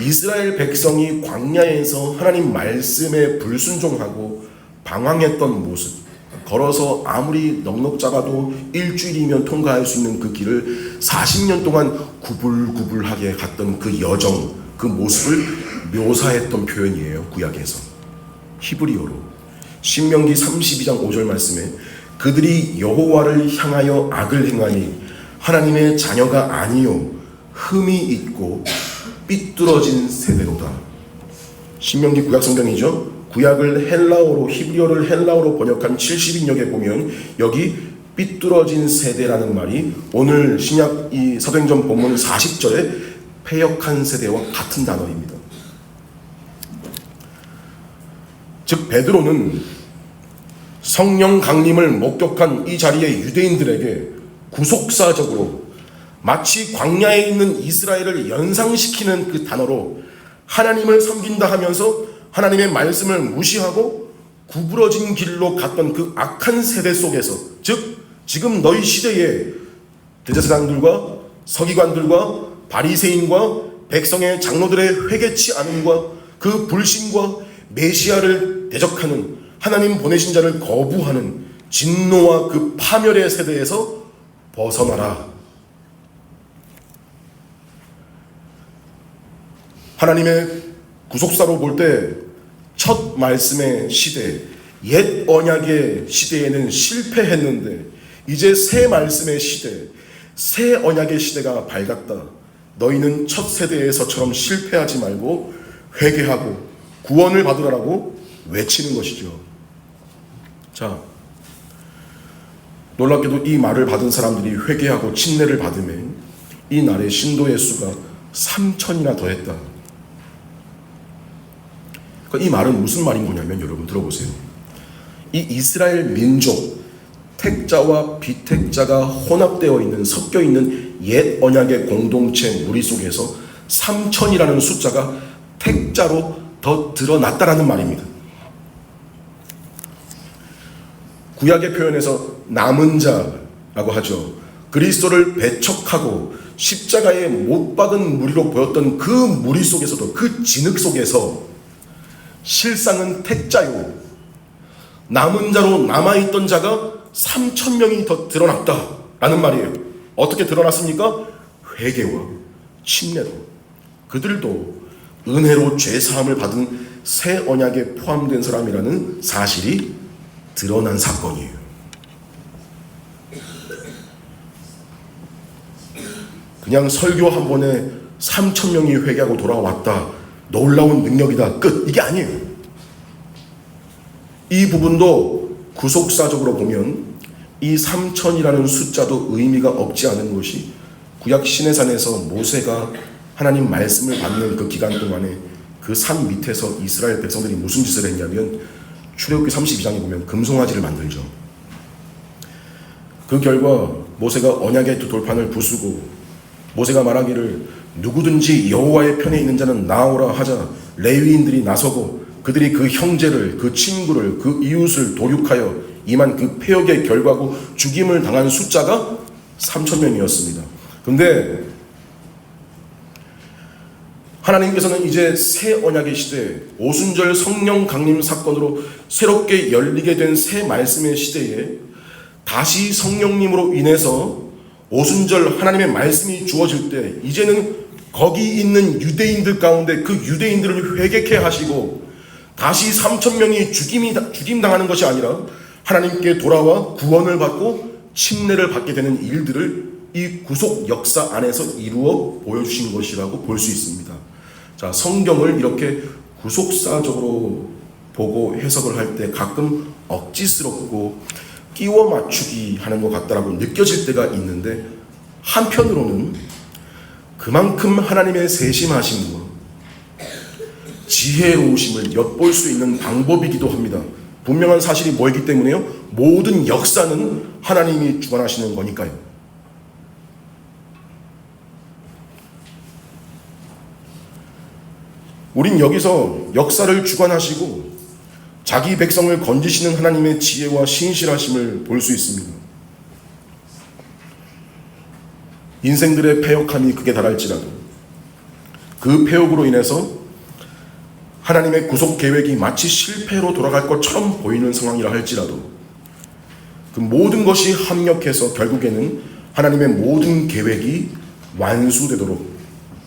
이스라엘 백성이 광야에서 하나님 말씀에 불순종하고 방황했던 모습, 걸어서 아무리 넉넉 잡아도 일주일이면 통과할 수 있는 그 길을 40년 동안 구불구불하게 갔던 그 여정, 그 모습을 묘사했던 표현이에요. 구약에서 히브리어로. 신명기 32장 5절 말씀에 그들이 여호와를 향하여 악을 행하니 하나님의 자녀가 아니요 흠이 있고 삐뚤어진 세대로다. 신명기 구약 성경이죠. 구약을 헬라어로 히브리어를 헬라어로 번역한 70인역에 보면 여기 삐뚤어진 세대라는 말이 오늘 신약 이 사도행전 본문 40절에 패역한 세대와 같은 단어입니다. 즉 베드로는 성령 강림을 목격한 이 자리의 유대인들에게 구속사적으로 마치 광야에 있는 이스라엘을 연상시키는 그 단어로 하나님을 섬긴다 하면서 하나님의 말씀을 무시하고 구부러진 길로 갔던 그 악한 세대 속에서, 즉 지금 너희 시대에 대제사장들과 서기관들과 바리새인과 백성의 장로들의 회개치 않음과 그 불신과 메시아를 대적하는 하나님 보내신 자를 거부하는 진노와 그 파멸의 세대에서 벗어나라. 하나님의 구속사로 볼 때 첫 말씀의 시대, 옛 언약의 시대에는 실패했는데 이제 새 말씀의 시대, 새 언약의 시대가 밝았다. 너희는 첫 세대에서처럼 실패하지 말고 회개하고 구원을 받으라고 외치는 것이죠. 자, 놀랍게도 이 말을 받은 사람들이 회개하고 침례를 받음에 이 날의 신도의 수가 3,000이나 더했다. 그러니까 이 말은 무슨 말인 거냐면 여러분 들어보세요. 이 이스라엘 민족 택자와 비택자가 혼합되어 있는, 섞여 있는 옛 언약의 공동체 무리 속에서 3,000이라는 숫자가 택자로 더 드러났다라는 말입니다. 구약의 표현에서 남은 자라고 하죠. 그리스도를 배척하고 십자가에 못 박은 무리로 보였던 그 무리 속에서도, 그 진흙 속에서 실상은 택자요, 남은 자로 남아있던 자가 3,000명이 더 드러났다라는 말이에요. 어떻게 드러났습니까? 회개와 침례로. 그들도 은혜로 죄사함을 받은 새 언약에 포함된 사람이라는 사실이 드러난 사건이에요. 그냥 설교 한 번에 3,000명이 회개하고 돌아왔다, 놀라운 능력이다, 끝, 이게 아니에요. 이 부분도 구속사적으로 보면 이 3,000이라는 숫자도 의미가 없지 않은 것이, 구약 시내산에서 모세가 하나님 말씀을 받는 그 기간 동안에 그 산 밑에서 이스라엘 백성들이 무슨 짓을 했냐면 출애굽기 32장에 보면 금송아지를 만들죠. 그 결과 모세가 언약의 두 돌판을 부수고 모세가 말하기를 누구든지 여호와의 편에 있는 자는 나오라 하자 레위인들이 나서고 그들이 그 형제를, 그 친구를, 그 이웃을 도륙하여 임한 그 패역의 결과고 죽임을 당한 숫자가 3,000명이었습니다. 근데 하나님께서는 이제 새 언약의 시대, 오순절 성령 강림 사건으로 새롭게 열리게 된 새 말씀의 시대에 다시 성령님으로 인해서 오순절 하나님의 말씀이 주어질 때 이제는 거기 있는 유대인들 가운데 그 유대인들을 회개케 하시고 다시 3,000명이 죽임당하는 것이 아니라 하나님께 돌아와 구원을 받고 침례를 받게 되는 일들을 이 구속 역사 안에서 이루어 보여주신 것이라고 볼 수 있습니다. 자, 성경을 이렇게 구속사적으로 보고 해석을 할 때 가끔 억지스럽고 끼워 맞추기 하는 것 같다라고 느껴질 때가 있는데, 한편으로는 그만큼 하나님의 세심하심과 지혜로우심을 엿볼 수 있는 방법이기도 합니다. 분명한 사실이 뭐이기 때문에요? 모든 역사는 하나님이 주관하시는 거니까요. 우린 여기서 역사를 주관하시고 자기 백성을 건지시는 하나님의 지혜와 신실하심을 볼 수 있습니다. 인생들의 패역함이 극에 달할지라도 그 패역으로 인해서 하나님의 구속 계획이 마치 실패로 돌아갈 것처럼 보이는 상황이라 할지라도 그 모든 것이 합력해서 결국에는 하나님의 모든 계획이 완수되도록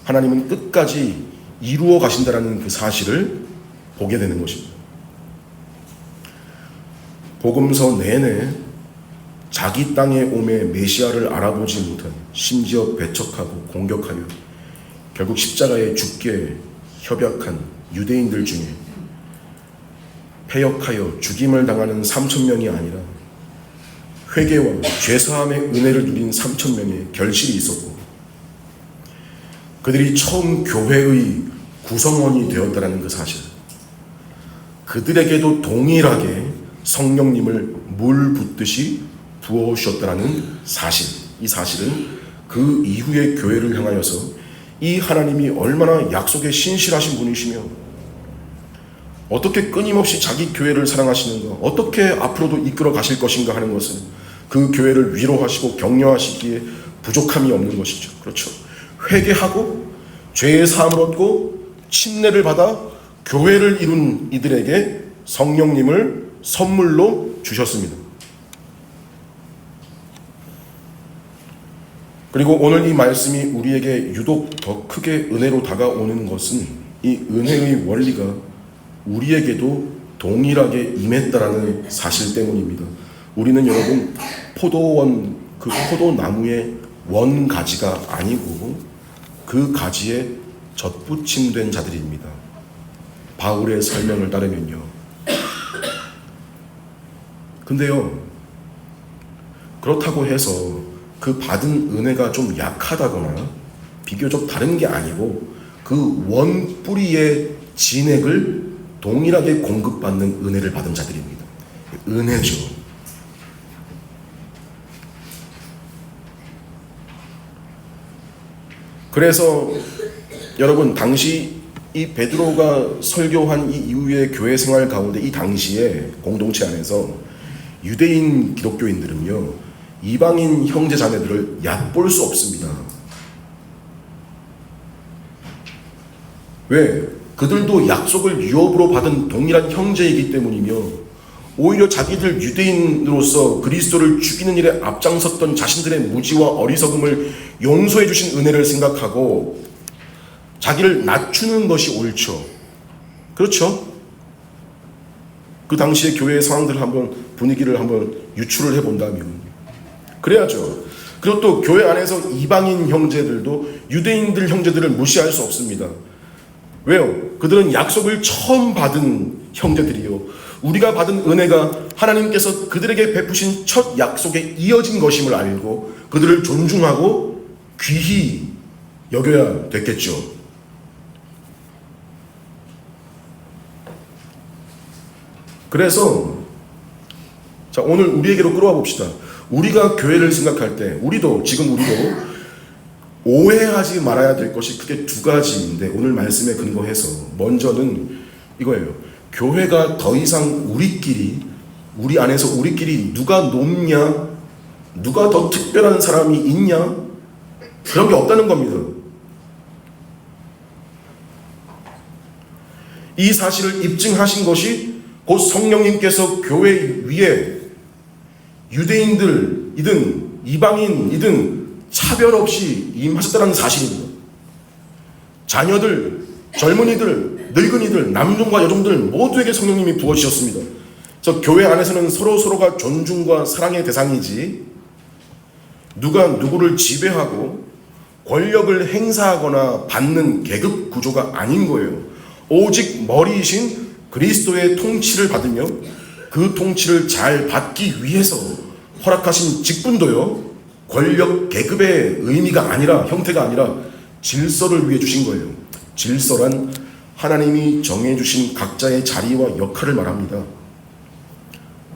하나님은 끝까지 이루어 가신다라는 그 사실을 보게 되는 것입니다. 복음서 내내 자기 땅에 오매 메시아를 알아보지 못한, 심지어 배척하고 공격하여 결국 십자가에 죽게 협약한 유대인들 중에 패역하여 죽임을 당하는 3,000명이 아니라 회개와 죄사함의 은혜를 누린 3,000명의 결실이 있었고, 그들이 처음 교회의 구성원이 되었다는 그 사실, 그들에게도 동일하게 성령님을 물 붓듯이 부어주셨다는 사실, 이 사실은 그 이후의 교회를 향하여서 이 하나님이 얼마나 약속에 신실하신 분이시며 어떻게 끊임없이 자기 교회를 사랑하시는가, 어떻게 앞으로도 이끌어 가실 것인가 하는 것은 그 교회를 위로하시고 격려하시기에 부족함이 없는 것이죠. 그렇죠. 회개하고 죄의 사함을 얻고 침례를 받아 교회를 이룬 이들에게 성령님을 선물로 주셨습니다. 그리고 오늘 이 말씀이 우리에게 유독 더 크게 은혜로 다가오는 것은 이 은혜의 원리가 우리에게도 동일하게 임했다라는 사실 때문입니다. 우리는 여러분 포도원, 그 포도나무의 원가지가 아니고 그 가지에 젖붙임된 자들입니다. 바울의 설명을 따르면요. 근데요, 그렇다고 해서 그 받은 은혜가 좀 약하다거나 비교적 다른 게 아니고 그 원뿌리의 진액을 동일하게 공급받는 은혜를 받은 자들입니다. 은혜죠. 그래서 여러분, 당시 이 베드로가 설교한 이 이후의 교회 생활 가운데 이 당시에 공동체 안에서 유대인 기독교인들은요, 이방인 형제 자매들을 얕볼 수 없습니다. 왜? 그들도 약속을 유업으로 받은 동일한 형제이기 때문이며, 오히려 자기들 유대인으로서 그리스도를 죽이는 일에 앞장섰던 자신들의 무지와 어리석음을 용서해 주신 은혜를 생각하고 자기를 낮추는 것이 옳죠. 그렇죠? 그 당시의 교회의 상황들을 한번, 분위기를 한번 유추를 해본다면 그래야죠. 그리고 또 교회 안에서 이방인 형제들도 유대인들 형제들을 무시할 수 없습니다. 왜요? 그들은 약속을 처음 받은 형제들이요, 우리가 받은 은혜가 하나님께서 그들에게 베푸신 첫 약속에 이어진 것임을 알고 그들을 존중하고 귀히 여겨야 됐겠죠. 그래서 자, 오늘 우리에게로 끌어와 봅시다. 우리가 교회를 생각할 때 우리도 오해하지 말아야 될 것이 크게 두 가지인데, 오늘 말씀에 근거해서 먼저는 이거예요. 교회가 더 이상 우리 안에서 우리끼리 누가 높냐, 누가 더 특별한 사람이 있냐, 그런 게 없다는 겁니다. 이 사실을 입증하신 것이 곧 성령님께서 교회 위에 유대인들이든 이방인이든 차별 없이 임하셨다는 사실입니다. 자녀들, 젊은이들, 늙은이들, 남종과 여종들 모두에게 성령님이 부어주셨습니다. 그래서 교회 안에서는 서로가 존중과 사랑의 대상이지, 누가 누구를 지배하고 권력을 행사하거나 받는 계급 구조가 아닌 거예요. 오직 머리이신 그리스도의 통치를 받으며 그 통치를 잘 받기 위해서 허락하신 직분도요, 권력 계급의 의미가 아니라, 형태가 아니라 질서를 위해 주신 거예요. 질서란 하나님이 정해주신 각자의 자리와 역할을 말합니다.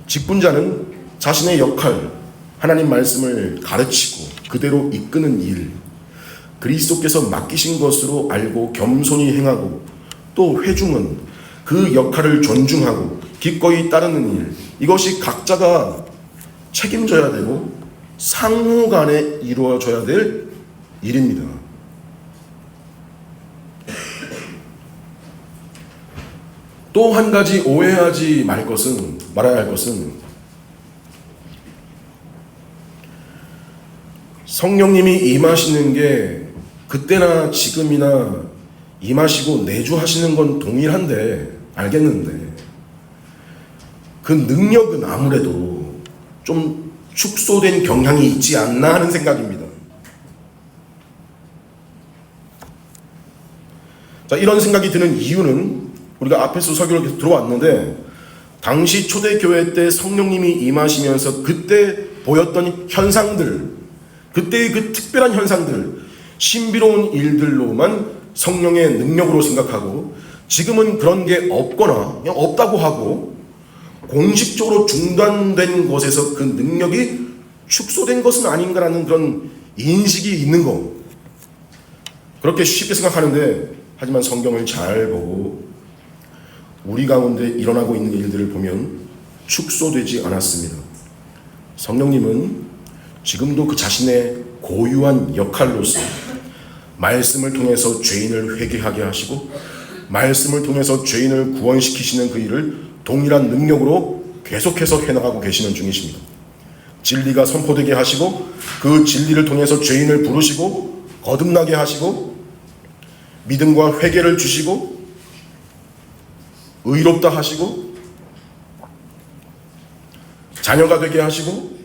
직분자는 자신의 역할, 하나님 말씀을 가르치고 그대로 이끄는 일, 그리스도께서 맡기신 것으로 알고 겸손히 행하고, 또 회중은 그 역할을 존중하고 기꺼이 따르는 일, 이것이 각자가 책임져야 되고 상호간에 이루어져야 될 일입니다. 또 한 가지 오해하지 말아야 할 것은 성령님이 임하시는 게 그때나 지금이나 임하시고 내주하시는 건 동일한데, 알겠는데 그 능력은 아무래도 좀 축소된 경향이 있지 않나 하는 생각입니다. 자, 이런 생각이 드는 이유는 우리가 앞에서 설교를 계속 들어왔는데, 당시 초대교회 때 성령님이 임하시면서 그때 보였던 현상들, 그때의 그 특별한 현상들, 신비로운 일들로만 성령의 능력으로 생각하고, 지금은 그런 게 없거나 그냥 없다고 하고 공식적으로 중단된 것에서 그 능력이 축소된 것은 아닌가라는 그런 인식이 있는 거, 그렇게 쉽게 생각하는데, 하지만 성경을 잘 보고 우리 가운데 일어나고 있는 일들을 보면 축소되지 않았습니다. 성령님은 지금도 그 자신의 고유한 역할로서 말씀을 통해서 죄인을 회개하게 하시고, 말씀을 통해서 죄인을 구원시키시는 그 일을 동일한 능력으로 계속해서 해나가고 계시는 중이십니다. 진리가 선포되게 하시고, 그 진리를 통해서 죄인을 부르시고 거듭나게 하시고, 믿음과 회개를 주시고, 의롭다 하시고, 자녀가 되게 하시고,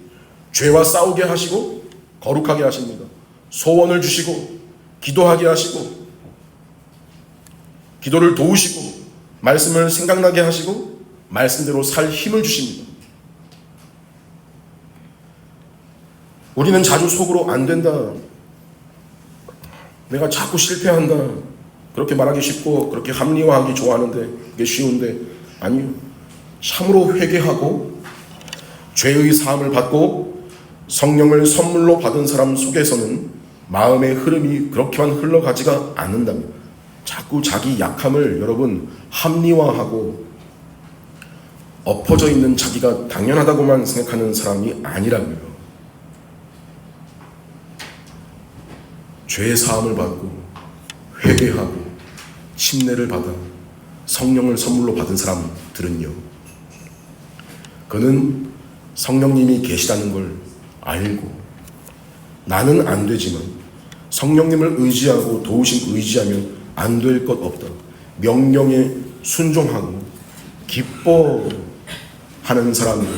죄와 싸우게 하시고 거룩하게 하십니다. 소원을 주시고 기도하게 하시고, 기도를 도우시고, 말씀을 생각나게 하시고, 말씀대로 살 힘을 주십니다. 우리는 자주 속으로 안 된다, 내가 자꾸 실패한다, 그렇게 말하기 쉽고 그렇게 합리화하기 좋아하는데, 그게 쉬운데, 아니요. 참으로 회개하고 죄의 사함을 받고 성령을 선물로 받은 사람 속에서는 마음의 흐름이 그렇게만 흘러가지가 않는답니다. 자꾸 자기 약함을 여러분 합리화하고 엎어져 있는 자기가 당연하다고만 생각하는 사람이 아니라고요. 죄의 사함을 받고 회개하고 침례를 받아 성령을 선물로 받은 사람들은요, 그는 성령님이 계시다는 걸 알고, 나는 안 되지만 성령님을 의지하고 도우심 의지하면 안 될 것 없다, 명령에 순종하고 기뻐하는 사람으로,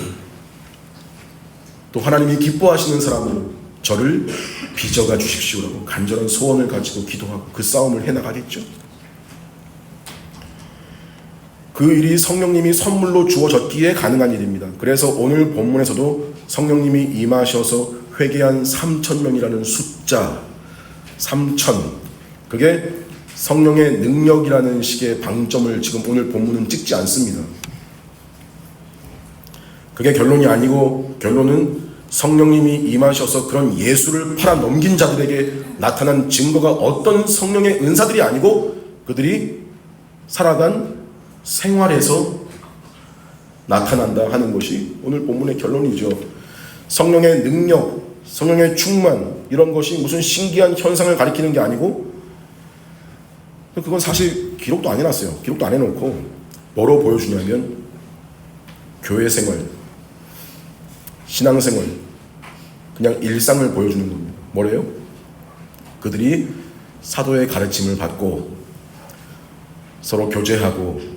또 하나님이 기뻐하시는 사람으로 저를 빚어가 주십시오라고 간절한 소원을 가지고 기도하고 그 싸움을 해나가겠죠. 그 일이 성령님이 선물로 주어졌기에 가능한 일입니다. 그래서 오늘 본문에서도 성령님이 임하셔서 회개한 3,000명이라는 숫자, 3,000, 그게 성령의 능력이라는 식의 방점을 지금 오늘 본문은 찍지 않습니다. 그게 결론이 아니고, 결론은 성령님이 임하셔서 그런 예수를 팔아 넘긴 자들에게 나타난 증거가 어떤 성령의 은사들이 아니고, 그들이 살아간 생활에서 나타난다 하는 것이 오늘 본문의 결론이죠. 성령의 능력, 성령의 충만, 이런 것이 무슨 신기한 현상을 가리키는 게 아니고, 그건 사실 기록도 안 해놨어요. 기록도 안 해놓고 뭐로 보여주냐면, 교회 생활, 신앙생활, 그냥 일상을 보여주는 겁니다. 뭐래요? 그들이 사도의 가르침을 받고 서로 교제하고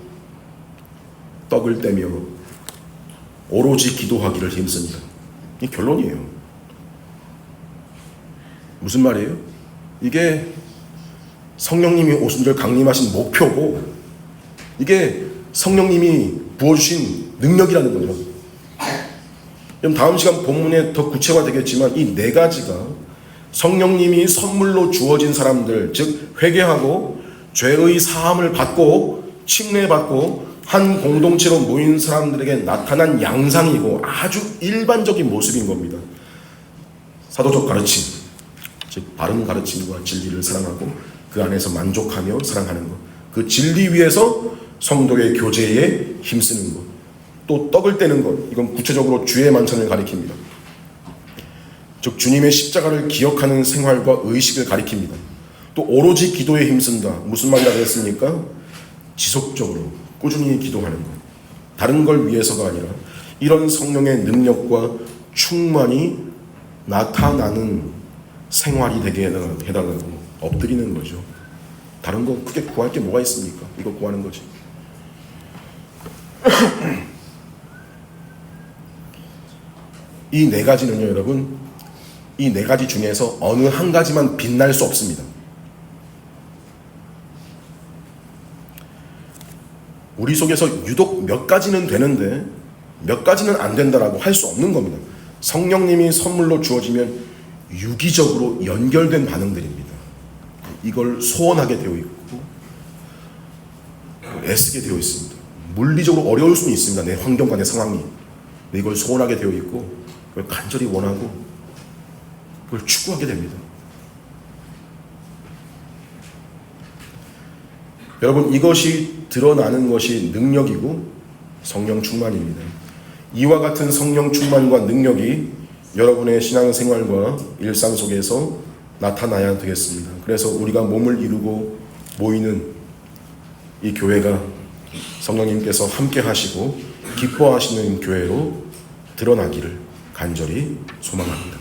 떡을 떼며 오로지 기도하기를 힘씁니다. 이 결론이에요. 무슨 말이에요? 이게 성령님이 오순절 강림하신 목표고, 이게 성령님이 부어주신 능력이라는 거죠. 그럼 다음 시간 본문에 더 구체화되겠지만, 이 네 가지가 성령님이 선물로 주어진 사람들, 즉 회개하고 죄의 사함을 받고 침례받고 한 공동체로 모인 사람들에게 나타난 양상이고 아주 일반적인 모습인 겁니다. 사도적 가르침, 즉 바른 가르침과 진리를 사랑하고 그 안에서 만족하며 사랑하는 것, 그 진리 위에서 성도의 교제에 힘쓰는 것, 또 떡을 떼는 것, 이건 구체적으로 주의 만찬을 가리킵니다. 즉 주님의 십자가를 기억하는 생활과 의식을 가리킵니다. 또 오로지 기도에 힘쓴다. 무슨 말이라고 했습니까? 지속적으로 꾸준히 기도하는 것, 다른 걸 위해서가 아니라 이런 성령의 능력과 충만이 나타나는 생활이 되게 해달라고 엎드리는 거죠. 다른 거 크게 구할 게 뭐가 있습니까? 이거 구하는 거지. 이 네 가지는요, 여러분, 이 네 가지 중에서 어느 한 가지만 빛날 수 없습니다. 우리 속에서 유독 몇 가지는 되는데 몇 가지는 안 된다라고 할 수 없는 겁니다. 성령님이 선물로 주어지면 유기적으로 연결된 반응들입니다. 이걸 소원하게 되어 있고 애쓰게 되어 있습니다. 물리적으로 어려울 수는 있습니다. 내 환경과 내 상황이. 근데 이걸 소원하게 되어 있고 그걸 간절히 원하고 그걸 추구하게 됩니다. 여러분, 이것이 드러나는 것이 능력이고 성령 충만입니다. 이와 같은 성령 충만과 능력이 여러분의 신앙생활과 일상 속에서 나타나야 되겠습니다. 그래서 우리가 몸을 이루고 모이는 이 교회가 성령님께서 함께 하시고 기뻐하시는 교회로 드러나기를 간절히 소망합니다.